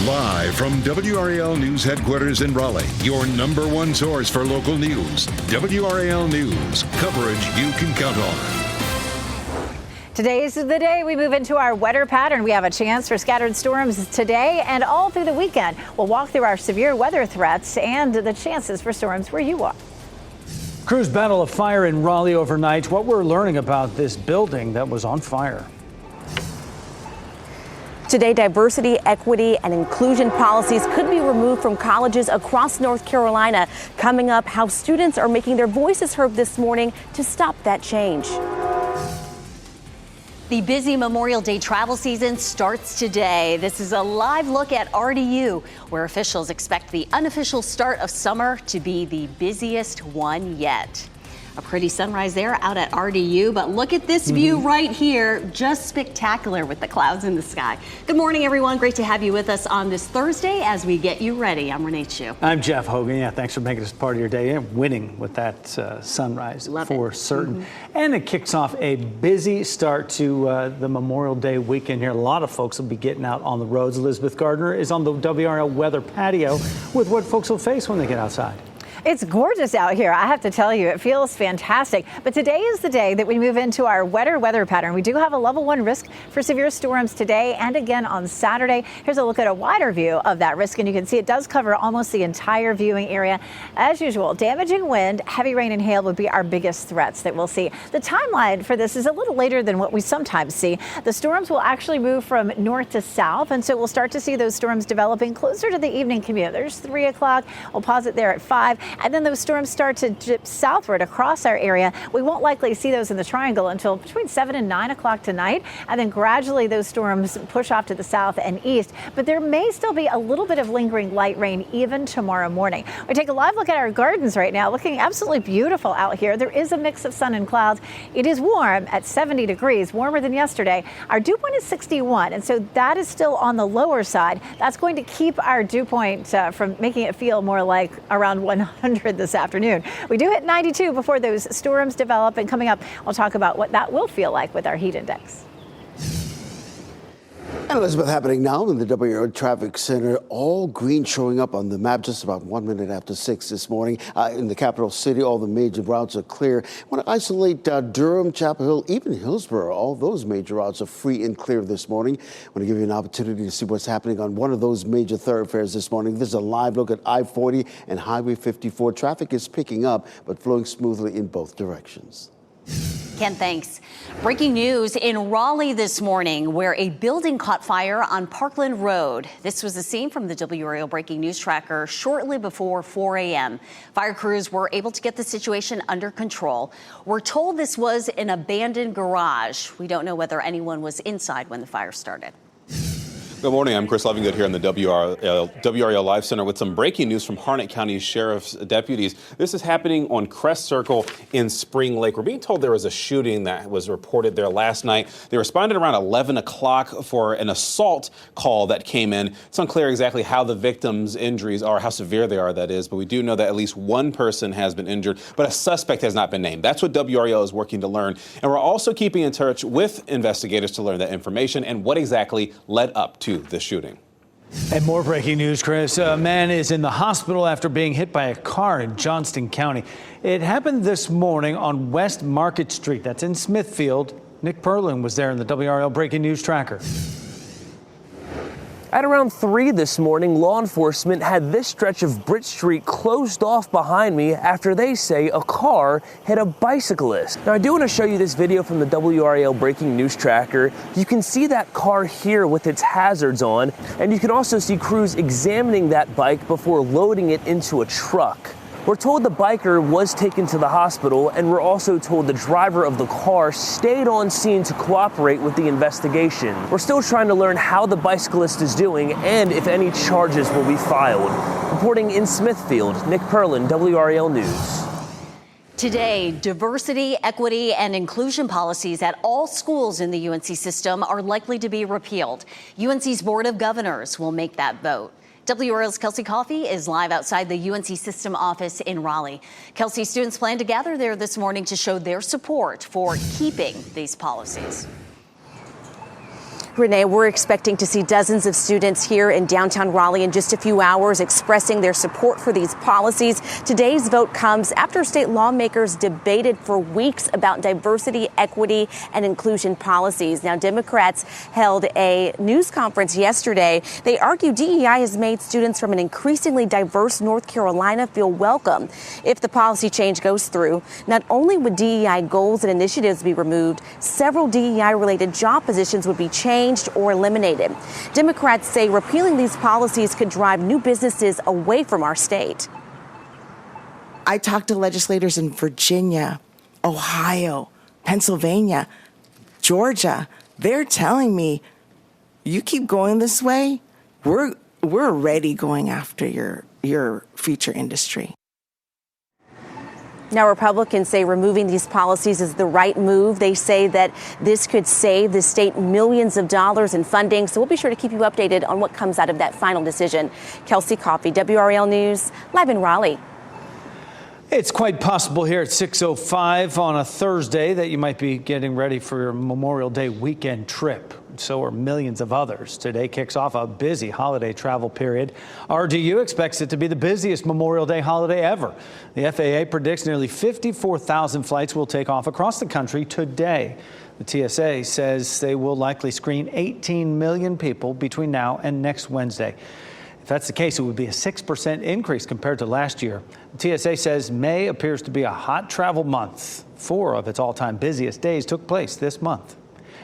Live from WRAL News Headquarters in Raleigh, your number one source for local news. WRAL News, coverage you can count on. Today's the day we move into our wetter pattern. We have a chance for scattered storms today and all through the weekend. We'll walk through our severe weather threats and the chances for storms where you are. Crews battle a fire in Raleigh overnight. What we're learning about this building that was on fire. Today, diversity, equity, and inclusion policies could be removed from colleges across North Carolina. Coming up, how students are making their voices heard this morning to stop that change. The busy Memorial Day travel season starts today. This is a live look at RDU, where officials expect the unofficial start of summer to be the busiest one yet. A pretty sunrise there out at RDU, but look at this view right here. Just spectacular with the clouds in the sky. Good morning, everyone. Great to have you with us on this Thursday as we get you ready. I'm Renee Chu. I'm Jeff Hogan. Yeah, thanks for making this part of your day and winning with that sunrise. Love for it. certain. And it kicks off a busy start to the Memorial Day weekend here. A lot of folks will be getting out on the roads. Elizabeth Gardner is on the WRL weather patio with what folks will face when they get outside. It's gorgeous out here. I have to tell you, it feels fantastic. But today is the day that we move into our wetter weather pattern. We do have a level 1 risk for severe storms today and again on Saturday. Here's a look at a wider view of that risk, and you can see it does cover almost the entire viewing area. As usual, damaging wind, heavy rain, and hail would be our biggest threats that we'll see. The timeline for this is a little later than what we sometimes see. The storms will actually move from north to south, and so we'll start to see those storms developing closer to the evening commute. There's 3 o'clock. We'll pause it there at 5. And then those storms start to dip southward across our area. We won't likely see those in the triangle until between 7 and 9 o'clock tonight. And then gradually those storms push off to the south and east. But there may still be a little bit of lingering light rain even tomorrow morning. We take a live look at our gardens right now, looking absolutely beautiful out here. There is a mix of sun and clouds. It is warm at 70 degrees, warmer than yesterday. Our dew point is 61, and so that is still on the lower side. That's going to keep our dew point from making it feel more like around 100 this afternoon. We do hit 92 before those storms develop, and coming up, we'll talk about what that will feel like with our heat index. And Elizabeth, happening now in the WRAL Traffic Center, all green showing up on the map just about 1 minute after 6 this morning. In the capital city, all the major routes are clear. I want to isolate Durham, Chapel Hill, even Hillsborough. All those major routes are free and clear this morning. I want to give you an opportunity to see what's happening on one of those major thoroughfares this morning. This is a live look at I-40 and Highway 54. Traffic is picking up, but flowing smoothly in both directions. Ken, thanks. Breaking news in Raleigh this morning, where a building caught fire on Parkland Road. This was the scene from the WRAL breaking news tracker shortly before 4 a.m. Fire crews were able to get the situation under control. We're told this was an abandoned garage. We don't know whether anyone was inside when the fire started. Good morning. I'm Chris Lovingood here in the WRAL Live Center with some breaking news from Harnett County Sheriff's deputies. This is happening on Crest Circle in Spring Lake. We're being told there was a shooting that was reported there last night. They responded around 11 o'clock for an assault call that came in. It's unclear exactly how the victim's injuries are, how severe they are, that is, but we do know that at least one person has been injured, but a suspect has not been named. That's what WRAL is working to learn. And we're also keeping in touch with investigators to learn that information and what exactly led up to the shooting. And more breaking news, Chris. A man is in the hospital after being hit by a car in Johnston County. It happened this morning on West Market Street. That's in Smithfield. Nick Perlin was there in the WRAL breaking news tracker. At around 3 this morning, law enforcement had this stretch of Britt Street closed off behind me after they say a car hit a bicyclist. Now, I do want to show you this video from the WRAL breaking news tracker. You can see that car here with its hazards on, and you can also see crews examining that bike before loading it into a truck. We're told the biker was taken to the hospital, and we're also told the driver of the car stayed on scene to cooperate with the investigation. We're still trying to learn how the bicyclist is doing and if any charges will be filed. Reporting in Smithfield, Nick Perlin, WRAL News. Today, diversity, equity, and inclusion policies at all schools in the UNC system are likely to be repealed. UNC's Board of Governors will make that vote. WRAL's Kelsey Coffey is live outside the UNC System office in Raleigh. Kelsey, students plan to gather there this morning to show their support for keeping these policies. Renee, we're expecting to see dozens of students here in downtown Raleigh in just a few hours expressing their support for these policies. Today's vote comes after state lawmakers debated for weeks about diversity, equity, and inclusion policies. Now, Democrats held a news conference yesterday. They argue DEI has made students from an increasingly diverse North Carolina feel welcome. If the policy change goes through, not only would DEI goals and initiatives be removed, several DEI-related job positions would be changed or eliminated. Democrats say repealing these policies could drive new businesses away from our state. I talked to legislators in Virginia, Ohio, Pennsylvania, Georgia. They're telling me, you keep going this way, we're already going after your future industry. Now, Republicans say removing these policies is the right move. They say that this could save the state millions of dollars in funding. So we'll be sure to keep you updated on what comes out of that final decision. Kelsey Coffey, WRAL News, live in Raleigh. It's quite possible here at 6:05 on a Thursday that you might be getting ready for your Memorial Day weekend trip. So are millions of others. Today kicks off a busy holiday travel period. RDU expects it to be the busiest Memorial Day holiday ever. The FAA predicts nearly 54,000 flights will take off across the country today. The TSA says they will likely screen 18 million people between now and next Wednesday. If that's the case, it would be a 6% increase compared to last year. The TSA says May appears to be a hot travel month. 4 of its all-time busiest days took place this month.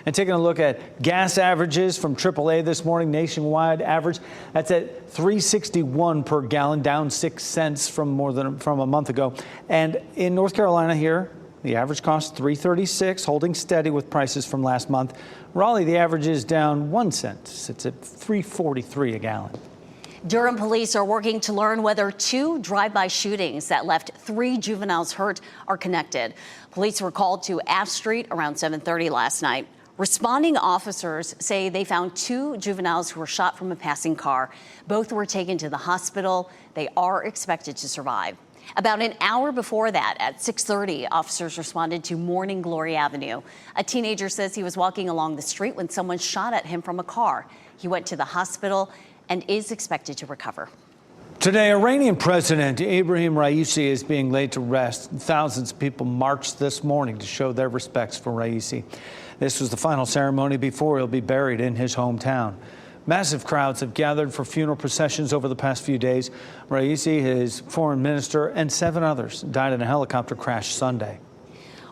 And taking a look at gas averages from AAA this morning, nationwide average, that's at $3.61 per gallon, down 6 cents from a month ago. And in North Carolina here, the average cost $3.36, holding steady with prices from last month. Raleigh, the average is down 1 cent. It's at $3.43 a gallon. Durham police are working to learn whether 2 drive-by shootings that left 3 juveniles hurt are connected. Police were called to Ave Street around 7:30 last night. Responding officers say they found 2 juveniles who were shot from a passing car. Both were taken to the hospital. They are expected to survive. About an hour before that, at 6:30, officers responded to Morning Glory Avenue. A teenager says he was walking along the street when someone shot at him from a car. He went to the hospital and is expected to recover. Today, Iranian President Ibrahim Raisi is being laid to rest. Thousands of people marched this morning to show their respects for Raisi. This was the final ceremony before he'll be buried in his hometown. Massive crowds have gathered for funeral processions over the past few days. Raisi, his foreign minister, and 7 others died in a helicopter crash Sunday.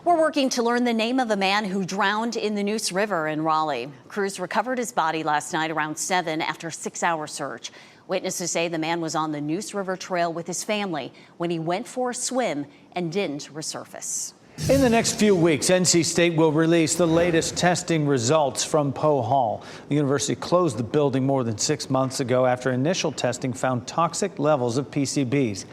We're working to learn the name of a man who drowned in the Neuse River in Raleigh. Crews recovered his body last night around 7 after a 6-hour search. Witnesses say the man was on the Neuse River Trail with his family when he went for a swim and didn't resurface. In the next few weeks, NC State will release the latest testing results from Poe Hall. The university closed the building more than 6 months ago after initial testing found toxic levels of PCBs.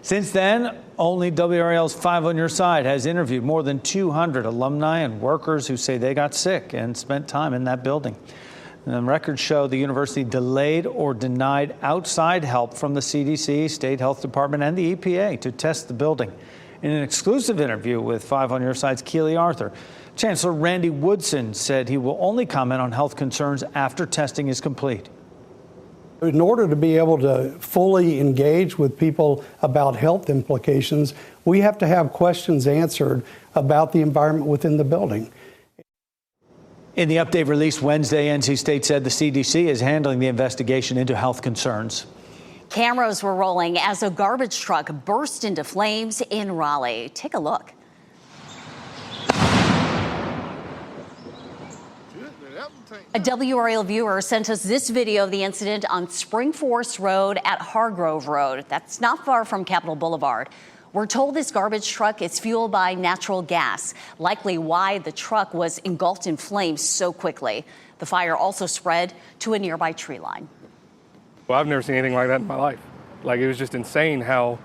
Since then, only WRAL's 5 on Your Side has interviewed more than 200 alumni and workers who say they got sick and spent time in that building. And records show the university delayed or denied outside help from the CDC, State Health Department, and the EPA to test the building. In an exclusive interview with 5 on Your Side's Keely Arthur, Chancellor Randy Woodson said he will only comment on health concerns after testing is complete. In order to be able to fully engage with people about health implications, we have to have questions answered about the environment within the building. In the update released Wednesday, NC State said the CDC is handling the investigation into health concerns. Cameras were rolling as a garbage truck burst into flames in Raleigh. Take a look. A WRAL viewer sent us this video of the incident on Spring Forest Road at Hargrove Road. That's not far from Capitol Boulevard. We're told this garbage truck is fueled by natural gas, likely why the truck was engulfed in flames so quickly. The fire also spread to a nearby tree line. Well, I've never seen anything like that in my life. Like, it was just insane how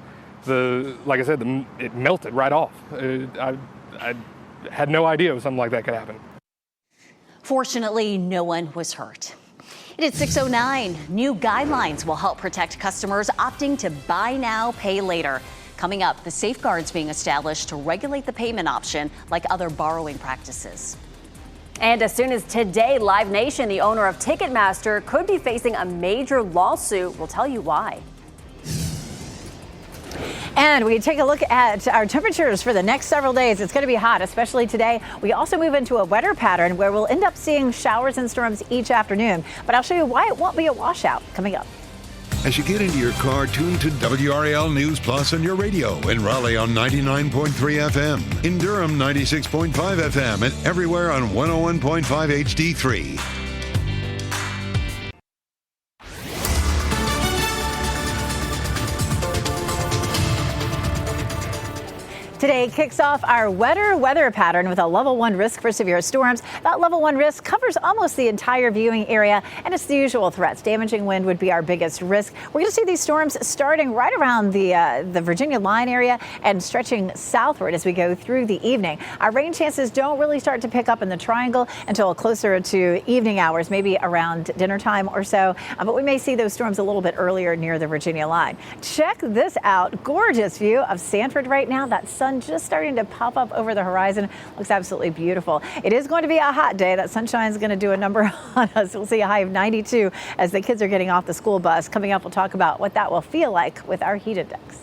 it melted right off. I had no idea something like that could happen. Fortunately, no one was hurt. It is 6:09. New guidelines will help protect customers opting to buy now, pay later. Coming up, the safeguards being established to regulate the payment option like other borrowing practices. And as soon as today, Live Nation, the owner of Ticketmaster, could be facing a major lawsuit. We'll tell you why. And we take a look at our temperatures for the next several days. It's going to be hot, especially today. We also move into a wetter pattern where we'll end up seeing showers and storms each afternoon. But I'll show you why it won't be a washout coming up. As you get into your car, tune to WRAL News Plus on your radio. In Raleigh on 99.3 FM. In Durham, 96.5 FM. And everywhere on 101.5 HD3. Today kicks off our wetter weather pattern with a level 1 risk for severe storms. That level 1 risk covers almost the entire viewing area, and it's the usual threats. Damaging wind would be our biggest risk. We're going to see these storms starting right around the Virginia line area and stretching southward as we go through the evening. Our rain chances don't really start to pick up in the triangle until closer to evening hours, maybe around dinner time or so. But we may see those storms a little bit earlier near the Virginia line. Check this out. Gorgeous view of Sanford right now. That sun just starting to pop up over the horizon. Looks absolutely beautiful. It is going to be a hot day. That sunshine is going to do a number on us. We'll see a high of 92 as the kids are getting off the school bus. Coming up, we'll talk about what that will feel like with our heat index.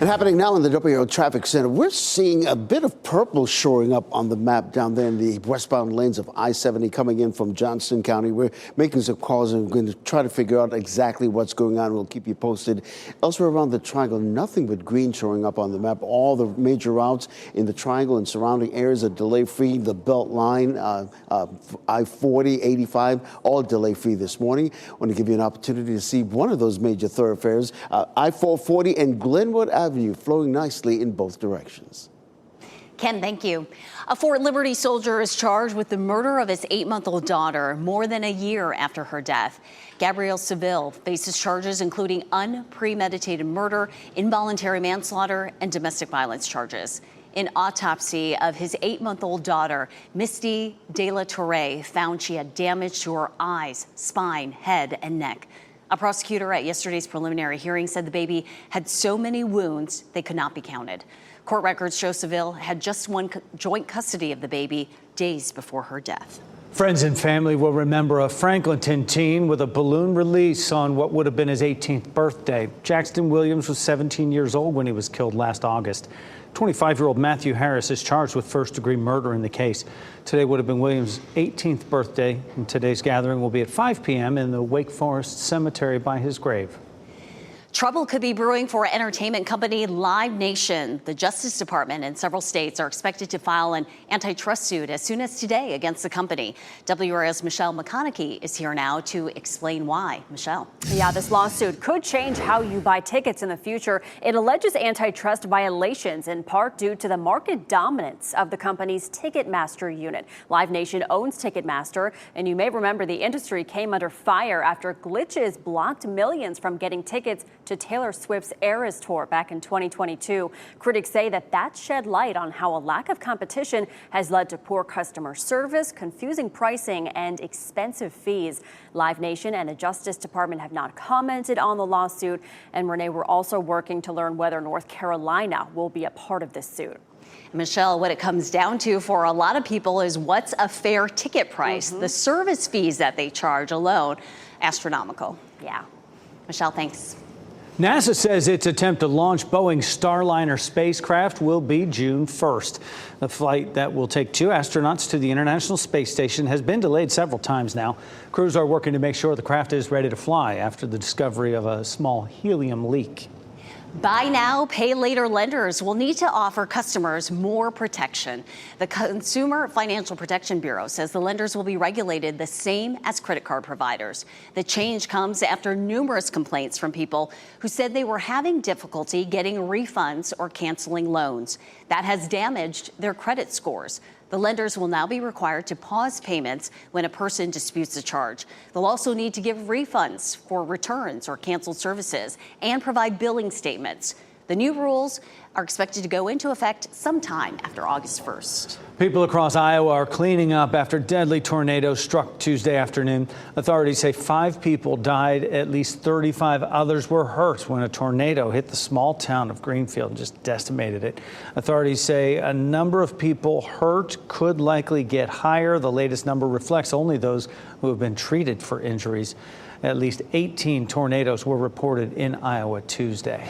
And happening now in the WRAL Traffic Center, we're seeing a bit of purple showing up on the map down there in the westbound lanes of I-70 coming in from Johnston County. We're making some calls and we're going to try to figure out exactly what's going on. We'll keep you posted. Elsewhere around the triangle, nothing but green showing up on the map. All the major routes in the triangle and surrounding areas are delay-free. The Belt Line, I-40, 85, all delay-free this morning. I want to give you an opportunity to see one of those major thoroughfares, I-440 and Glenwood Avenue, flowing nicely in both directions. Ken, thank you. A Fort Liberty soldier is charged with the murder of his 8-month-old daughter more than a year after her death. Gabrielle Seville faces charges including unpremeditated murder, involuntary manslaughter, and domestic violence charges. An autopsy of his 8-month-old daughter, Misty De La Torre, found she had damage to her eyes, spine, head, and neck. A prosecutor at yesterday's preliminary hearing said the baby had so many wounds they could not be counted. Court records show Seville had just won joint custody of the baby days before her death. Friends and family will remember a Franklinton teen with a balloon release on what would have been his 18th birthday. Jackson Williams was 17 years old when he was killed last August. 25-year-old Matthew Harris is charged with first-degree murder in the case. Today would have been Williams' 18th birthday, and today's gathering will be at 5 p.m. in the Wake Forest Cemetery by his grave. Trouble could be brewing for entertainment company Live Nation. The Justice Department and several states are expected to file an antitrust suit as soon as today against the company. WRAL's Michelle McConaughey is here now to explain why. Michelle. Yeah, this lawsuit could change how you buy tickets in the future. It alleges antitrust violations in part due to the market dominance of the company's Ticketmaster unit. Live Nation owns Ticketmaster, and you may remember the industry came under fire after glitches blocked millions from getting tickets to Taylor Swift's Eras Tour back in 2022. Critics say that shed light on how a lack of competition has led to poor customer service, confusing pricing, and expensive fees. Live Nation and the Justice Department have not commented on the lawsuit. And Renee, we're also working to learn whether North Carolina will be a part of this suit. Michelle, what it comes down to for a lot of people is what's a fair ticket price? The service fees that they charge alone, astronomical. Yeah. Michelle, thanks. NASA says its attempt to launch Boeing's Starliner spacecraft will be June 1st. The flight that will take 2 astronauts to the International Space Station has been delayed several times now. Crews are working to make sure the craft is ready to fly after the discovery of a small helium leak. Buy now, pay later lenders will need to offer customers more protection. The Consumer Financial Protection Bureau says the lenders will be regulated the same as credit card providers. The change comes after numerous complaints from people who said they were having difficulty getting refunds or canceling loans. That has damaged their credit scores. The lenders will now be required to pause payments when a person disputes a charge. They'll also need to give refunds for returns or canceled services and provide billing statements. The new rules are expected to go into effect sometime after August 1st. People across Iowa are cleaning up after deadly tornadoes struck Tuesday afternoon. Authorities say 5 people died, at least 35 others were hurt when a tornado hit the small town of Greenfield and just decimated it. Authorities say a number of people hurt could likely get higher. The latest number reflects only those who have been treated for injuries. At least 18 tornadoes were reported in Iowa Tuesday.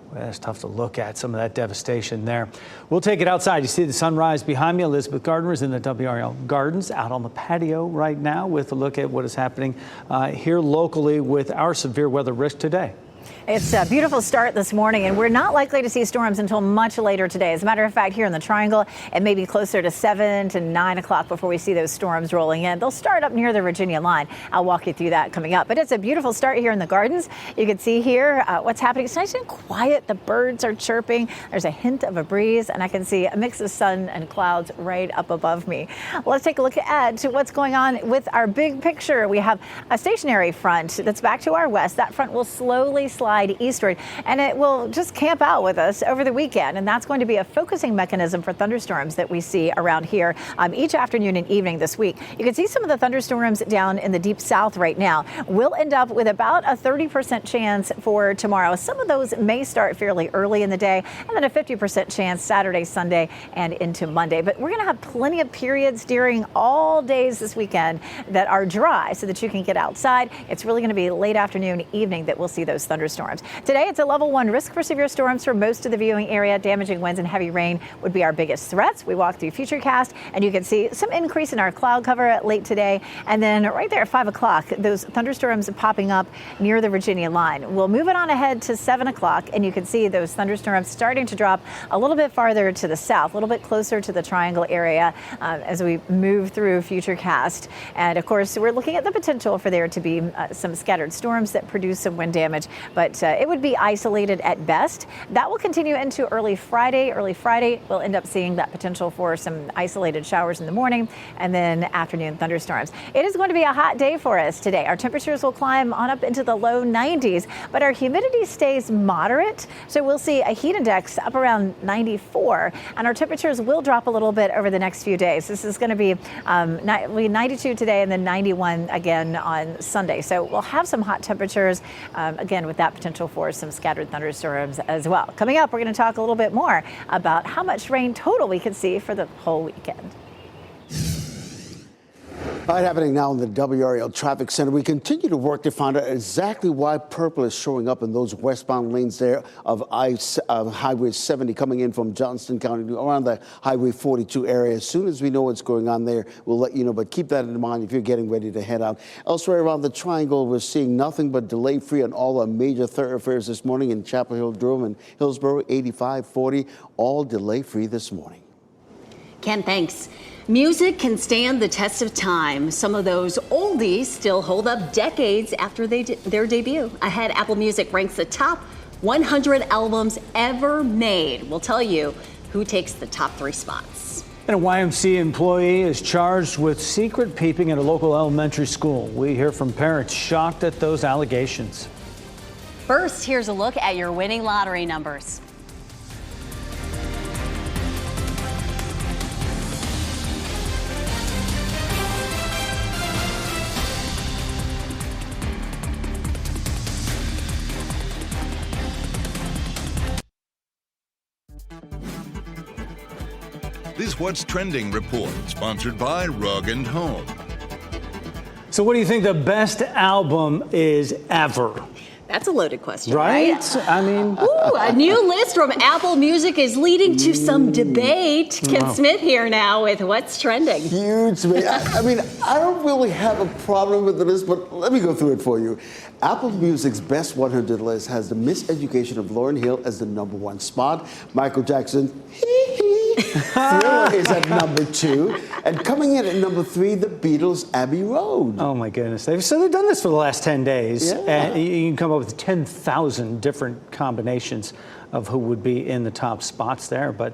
Well, that's tough to look at, some of that devastation there. We'll take it outside. You see the sunrise behind me. Elizabeth Gardner is in the WRAL Gardens out on the patio right now with a look at what is happening here locally with our severe weather risk today. It's a beautiful start this morning, and we're not likely to see storms until much later today. As a matter of fact, here in the Triangle, it may be closer to 7 to 9 o'clock before we see those storms rolling in. They'll start up near the Virginia line. I'll walk you through that coming up. But it's a beautiful start here in the Gardens. You can see here what's happening. It's nice and quiet. The birds are chirping. There's a hint of a breeze, and I can see a mix of sun and clouds right up above me. Let's take a look at what's going on with our big picture. We have a stationary front that's back to our west. That front will slowly slide eastward, and it will just camp out with us over the weekend, and that's going to be a focusing mechanism for thunderstorms that we see around here each afternoon and evening this week. You can see some of the thunderstorms down in the deep south right now. We'll end up with about a 30% chance for tomorrow. Some of those may start fairly early in the day, and then a 50% chance Saturday, Sunday, and into Monday. But we're going to have plenty of periods during all days this weekend that are dry so that you can get outside. It's really going to be late afternoon, evening that we'll see those thunderstorms. Today, it's a level 1 risk for severe storms for most of the viewing area. Damaging winds and heavy rain would be our biggest threats. We walk through Futurecast, and you can see some increase in our cloud cover late today. And then right there at 5 o'clock, those thunderstorms popping up near the Virginia line. We'll move it on ahead to 7 o'clock, and you can see those thunderstorms starting to drop a little bit farther to the south, a little bit closer to the Triangle area as we move through Futurecast. And of course, we're looking at the potential for there to be some scattered storms that produce some wind damage, but it would be isolated at best. That will continue into early Friday. Early Friday, we'll end up seeing that potential for some isolated showers in the morning and then afternoon thunderstorms. It is going to be a hot day for us today. Our temperatures will climb on up into the low 90s, but our humidity stays moderate. So we'll see a heat index up around 94, and our temperatures will drop a little bit over the next few days. This is going to be 92 today and then 91 again on Sunday. So we'll have some hot temperatures again with that potential for some scattered thunderstorms as well. Coming up, we're going to talk a little bit more about how much rain total we could see for the whole weekend. All right, happening now in the WRAL Traffic Center. We continue to work to find out exactly why purple is showing up in those westbound lanes there of Highway 70 coming in from Johnston County around the Highway 42 area. As soon as we know what's going on there, we'll let you know. But keep that in mind if you're getting ready to head out. Elsewhere around the Triangle, we're seeing nothing but delay-free on all our major thoroughfares this morning in Chapel Hill, Durham, and Hillsborough, 85, 40, all delay-free this morning. Ken, thanks. Music can stand the test of time. Some of those oldies still hold up decades after their debut. Ahead, Apple Music ranks the top 100 albums ever made. We'll tell you who takes the top 3 spots. And a YMCA employee is charged with secret peeping at a local elementary school. We hear from parents shocked at those allegations. First, here's a look at your winning lottery numbers. This What's Trending report, sponsored by Rug & Home. So what do you think the best album is ever? That's a loaded question, right? I mean, ooh, a new list from Apple Music is leading to some debate. Ken Smith here now with What's Trending. Huge. I mean, I don't really have a problem with the list, but let me go through it for you. Apple Music's Best 100 list has the Miseducation of Lauryn Hill as the #1 spot. Michael Jackson, Thriller is at #2. And coming in at #3, the Beatles' Abbey Road. Oh, my goodness. They've done this for the last 10 days. Yeah. And you can come up with 10,000 different combinations of who would be in the top spots there. But,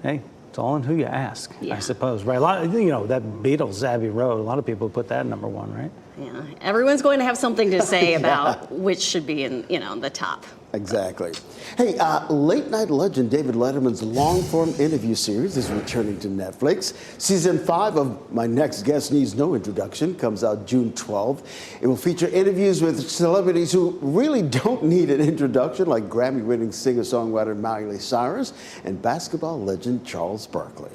hey, it's all in who you ask, I suppose. Right? A lot, that Beatles' Abbey Road, a lot of people put that #1, right? Yeah, everyone's going to have something to say about which should be in, the top. Exactly. Hey, late night legend David Letterman's long-form interview series is returning to Netflix. Season 5 of My Next Guest Needs No Introduction comes out June 12th. It will feature interviews with celebrities who really don't need an introduction, like Grammy-winning singer-songwriter Miley Cyrus and basketball legend Charles Barkley.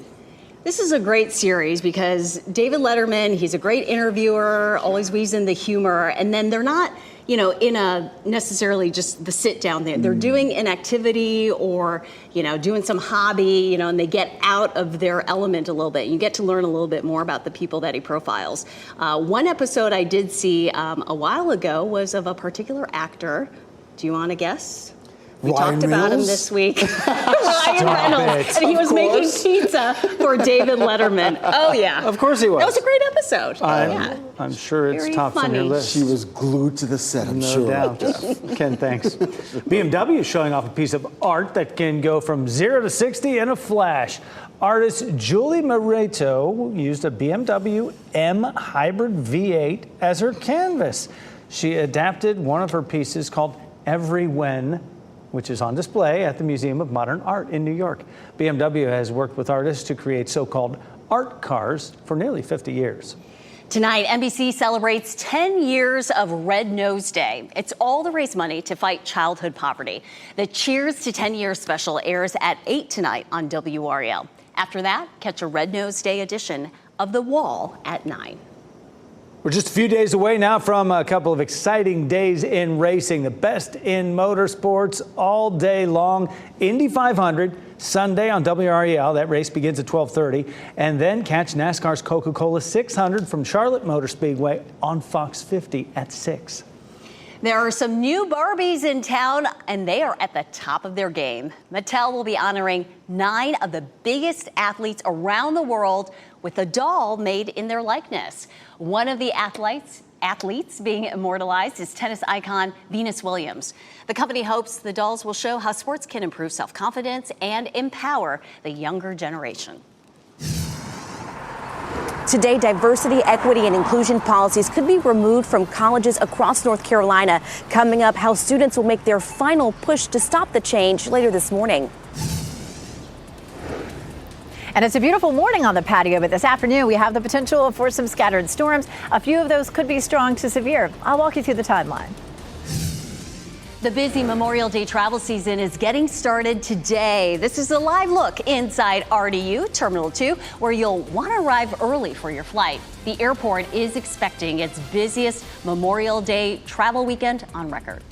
This is a great series because David Letterman, he's a great interviewer, always weaves in the humor, and then they're not, in a necessarily just the sit down there. They're doing an activity or, doing some hobby, and they get out of their element a little bit. You get to learn a little bit more about the people that he profiles. One episode I did see a while ago was of a particular actor. Do you want to guess? We talked about him this week. Ryan Reynolds. And he was making pizza for David Letterman. Oh, yeah. Of course he was. That was a great episode. I'm sure it's tops on your list. She was glued to the set, I'm sure. No doubt. Ken, thanks. BMW is showing off a piece of art that can go from 0 to 60 in a flash. Artist Julie Moreto used a BMW M Hybrid V8 as her canvas. She adapted one of her pieces called Every When, which is on display at the Museum of Modern Art in New York. BMW has worked with artists to create so-called art cars for nearly 50 years. Tonight, NBC celebrates 10 years of Red Nose Day. It's all to raise money to fight childhood poverty. The Cheers to 10 Years special airs at 8 tonight on WRAL. After that, catch a Red Nose Day edition of The Wall at 9. We're just a few days away now from a couple of exciting days in racing. The best in motorsports all day long. Indy 500 Sunday on WRAL. That race begins at 12:30. And then catch NASCAR's Coca-Cola 600 from Charlotte Motor Speedway on Fox 50 at 6. There are some new Barbies in town, and they are at the top of their game. Mattel will be honoring 9 of the biggest athletes around the world with a doll made in their likeness. One of the athletes being immortalized is tennis icon Venus Williams. The company hopes the dolls will show how sports can improve self-confidence and empower the younger generation. Today, diversity, equity, and inclusion policies could be removed from colleges across North Carolina. Coming up, how students will make their final push to stop the change later this morning. And it's a beautiful morning on the patio, but this afternoon we have the potential for some scattered storms. A few of those could be strong to severe. I'll walk you through the timeline. The busy Memorial Day travel season is getting started today. This is a live look inside RDU Terminal 2, where you'll want to arrive early for your flight. The airport is expecting its busiest Memorial Day travel weekend on record.